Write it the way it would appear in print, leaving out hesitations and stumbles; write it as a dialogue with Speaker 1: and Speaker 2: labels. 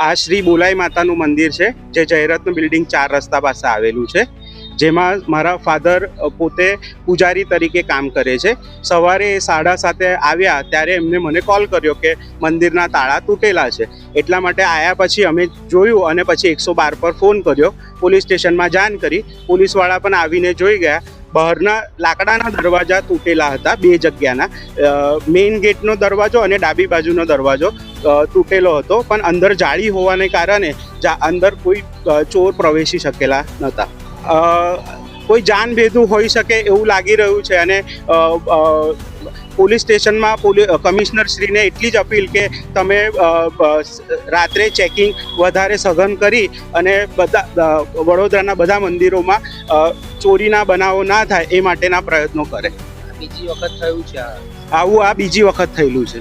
Speaker 1: આ શ્રી બોલાઈ માતાનું મંદિર છે, જે જયરત્ન બિલ્ડિંગ 4 રસ્તા પાસે આવેલું છે, જેમાં મારા ફાધર પોતે પૂજારી તરીકે કામ કરે છે. સવારે 7:30 આવ્યા ત્યારે એમને મને કોલ કર્યો કે મંદિરના તાળા તૂટેલા છે. એટલા માટે આવ્યા પછી અમે જોયું અને પછી 112 પર ફોન કર્યો, પોલીસ સ્ટેશનમાં જાણ કરી. પોલીસવાળા પણ આવીને જોઈ ગયા. બહારના લાકડાના દરવાજા તૂટેલા હતા, 2 જગ્યાના. મેઇન ગેટનો દરવાજો અને ડાબી બાજુનો દરવાજો તૂટેલો હતો, પણ અંદર જાળી હોવાને કારણે અંદર કોઈ ચોર પ્રવેશી શકેલા નહોતા. કોઈ જાનભેદુ હોઈ શકે એવું લાગી રહ્યું છે. અને પોલીસ સ્ટેશનમાં કમિશનર શ્રીને એટલી જ અપીલ કે તમે રાત્રે ચેકિંગ વધારે સઘન કરી અને વડોદરાના બધા મંદિરોમાં ચોરીના બનાવો ના થાય એ માટેના પ્રયત્નો કરે.
Speaker 2: બીજી વખત થયું છે
Speaker 1: આવું, આ બીજી વખત થયેલું છે.